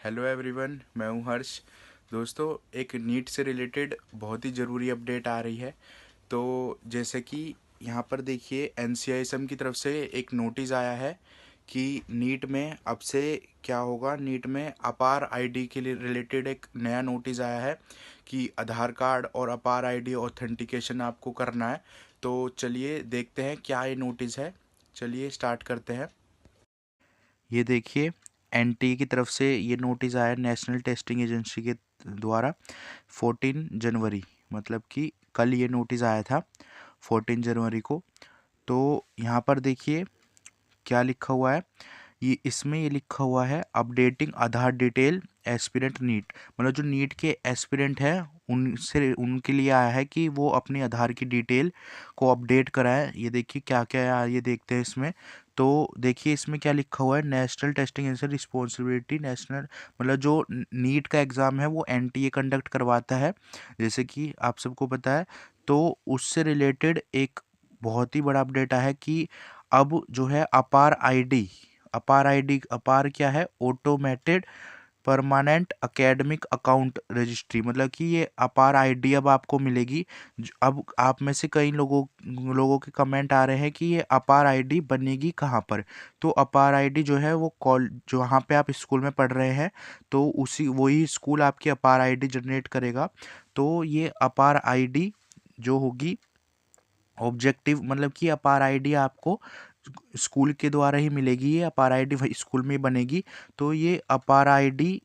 Hello everyone, मैं हूं हर्ष। दोस्तों, एक नीट से रिलेटेड बहुत ही ज़रूरी अपडेट आ रही है। तो जैसे कि यहाँ पर देखिए, एनसीआईएसएम की तरफ से एक नोटिस आया है कि नीट में अब से क्या होगा। नीट में अपार आईडी के लिए रिलेटेड एक नया नोटिस आया है कि आधार कार्ड और अपार आईडी ऑथेंटिकेशन आपको करना है। तो चलिए देखते हैं क्या ये नोटिस है। चलिए स्टार्ट करते हैं। ये देखिए, एनटीए की तरफ से ये नोटिस आया नेशनल टेस्टिंग एजेंसी के द्वारा 14 जनवरी, मतलब कि कल ये नोटिस आया था 14 जनवरी को। तो यहाँ पर देखिए क्या लिखा हुआ है। ये लिखा हुआ है अपडेटिंग आधार डिटेल एस्पिरेंट नीट, मतलब जो नीट के एस्पिरेंट हैं उनसे उनके लिए आया है कि वो अपनी आधार की डिटेल को अपडेट कराएं। ये देखिए क्या क्या है, ये देखते हैं इसमें। तो देखिए इसमें क्या लिखा हुआ है, national testing agency responsibility national, मतलब जो नीट का एग्ज़ाम है वो एनटीए कंडक्ट करवाता है, जैसे कि आप सबको पता है। तो उससे रिलेटेड एक बहुत ही बड़ा अपडेट आया है कि अब जो है अपार क्या है, automated permanent academic account registry, मतलब कि ये अपार आईडी अब आपको मिलेगी। अब आप में से कई लोगों के कमेंट आ रहे हैं कि ये अपार आईडी बनेगी कहाँ पर। तो अपार आईडी जो है वो कॉल जहाँ पे आप स्कूल में पढ़ रहे हैं, तो उसी वही स्कूल आपकी अपार आईडी जनरेट करेगा। तो ये अपार आईडी जो होगी ऑब्जेक्टिव, मतलब कि अपार आईडी आपको स्कूल के द्वारा ही मिलेगी। ये अपार आईडी वही स्कूल में बनेगी। तो ये अपार आईडी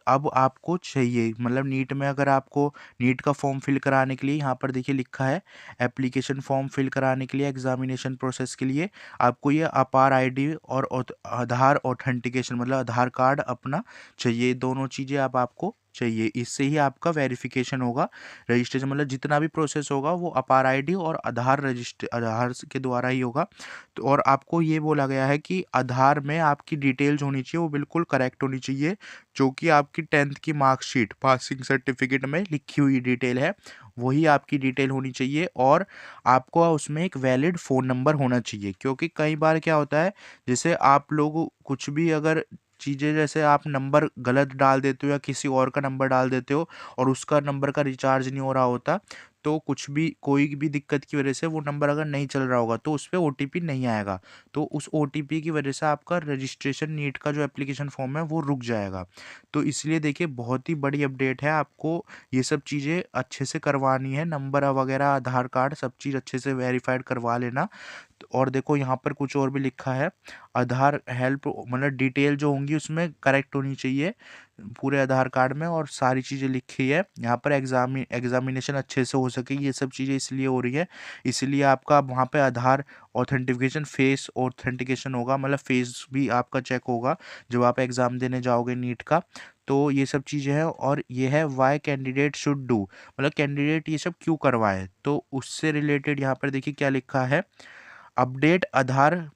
अब आपको चाहिए, मतलब नीट में अगर आपको नीट का फॉर्म फिल कराने के लिए, यहाँ पर देखिए लिखा है एप्लीकेशन फॉर्म फिल कराने के लिए एग्जामिनेशन प्रोसेस के लिए आपको ये अपार आईडी और आधार ऑथेंटिकेशन, मतलब आधार कार्ड अपना चाहिए। दोनों चीज़ें अब आपको चाहिए, इससे ही आपका वेरिफिकेशन होगा, रजिस्ट्रेशन, मतलब जितना भी प्रोसेस होगा वो अपार आईडी और आधार के द्वारा ही होगा। तो और आपको ये बोला गया है कि आधार में आपकी डिटेल्स होनी चाहिए, वो बिल्कुल करेक्ट होनी चाहिए, जो कि आपकी 10th की मार्कशीट पासिंग सर्टिफिकेट में लिखी हुई डिटेल है वही आपकी डिटेल होनी चाहिए। और आपको उसमें एक वैलिड फ़ोन नंबर होना चाहिए, क्योंकि कई बार क्या होता है, जैसे आप लोग कुछ भी अगर चीज़ें, जैसे आप नंबर गलत डाल देते हो या किसी और का नंबर डाल देते हो और उसका नंबर का रिचार्ज नहीं हो रहा होता, तो कुछ भी कोई भी दिक्कत की वजह से वो नंबर अगर नहीं चल रहा होगा तो उस पर ओटीपी नहीं आएगा। तो उस ओटीपी की वजह से आपका रजिस्ट्रेशन नीट का जो एप्लीकेशन फॉर्म है वो रुक जाएगा। तो इसलिए देखिए बहुत ही बड़ी अपडेट है, आपको ये सब चीज़ें अच्छे से करवानी है, नंबर वगैरह आधार कार्ड सब चीज़ अच्छे से वेरीफाइड करवा लेना। और देखो यहाँ पर कुछ और भी लिखा है, आधार हेल्प, मतलब डिटेल जो होंगी उसमें करेक्ट होनी चाहिए पूरे आधार कार्ड में, और सारी चीज़ें लिखी है यहाँ पर। एग्जामिनेशन अच्छे से हो सके, ये सब चीज़ें इसलिए हो रही है, इसलिए आपका वहाँ पे आधार ऑथेंटिफिकेशन फेस ऑथेंटिकेशन होगा, मतलब फेस भी आपका चेक होगा जब आप एग्ज़ाम देने जाओगे नीट का। तो ये सब चीज़ें हैं। और ये है वाई कैंडिडेट शुड डू, मतलब कैंडिडेट ये सब क्यों करवाए, तो उससे रिलेटेड यहाँ पर देखिए क्या लिखा है, अपडेट आधार,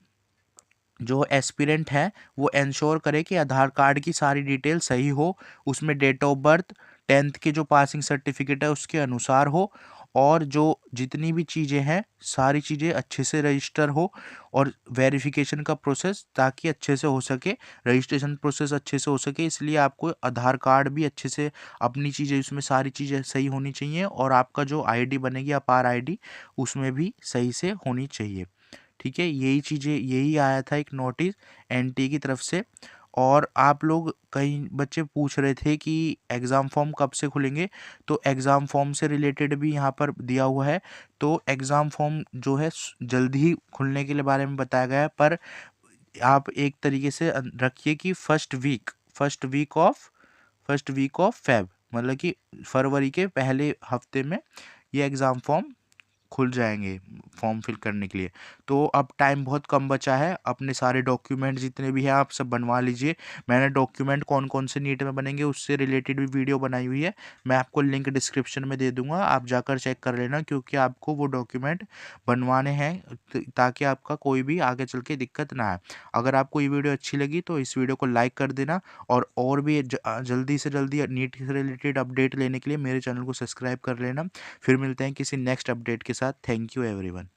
जो एस्पिरेंट है वो इंश्योर करे कि आधार कार्ड की सारी डिटेल सही हो, उसमें डेट ऑफ बर्थ 10th के जो पासिंग सर्टिफिकेट है उसके अनुसार हो, और जो जितनी भी चीज़ें हैं सारी चीज़ें अच्छे से रजिस्टर हो, और वेरिफिकेशन का प्रोसेस ताकि अच्छे से हो सके, रजिस्ट्रेशन प्रोसेस अच्छे से हो सके, इसलिए आपको आधार कार्ड भी अच्छे से अपनी चीज़ें उसमें सारी चीज़ें सही होनी चाहिए, और आपका जो आईडी बनेगी अपार आईडी उसमें भी सही से होनी चाहिए। ठीक है, यही चीज़ें, यही आया था एक नोटिस एनटी की तरफ से। और आप लोग, कई बच्चे पूछ रहे थे कि एग्ज़ाम फॉर्म कब से खुलेंगे, तो एग्ज़ाम फॉर्म से रिलेटेड भी यहाँ पर दिया हुआ है। तो एग्ज़ाम फॉर्म जो है जल्द ही खुलने के लिए बारे में बताया गया है, पर आप एक तरीके से रखिए कि फर्स्ट वीक ऑफ फेब, मतलब कि फरवरी के पहले हफ्ते में ये एग्ज़ाम फॉर्म खुल जाएंगे फॉर्म फिल करने के लिए। तो अब टाइम बहुत कम बचा है, अपने सारे डॉक्यूमेंट जितने भी हैं आप सब बनवा लीजिए। मैंने डॉक्यूमेंट कौन कौन से नीट में बनेंगे उससे रिलेटेड भी वीडियो बनाई हुई है, मैं आपको लिंक डिस्क्रिप्शन में दे दूंगा, आप जाकर चेक कर लेना, क्योंकि आपको वो डॉक्यूमेंट बनवाने हैं ताकि आपका कोई भी आगे चल के दिक्कत ना आए। अगर आपको ये वीडियो अच्छी लगी तो इस वीडियो को लाइक कर देना, और भी जल्दी से जल्दी नीट से रिलेटेड अपडेट लेने के लिए मेरे चैनल को सब्सक्राइब कर लेना। फिर मिलते हैं किसी नेक्स्ट अपडेट के साथ। Thank you everyone.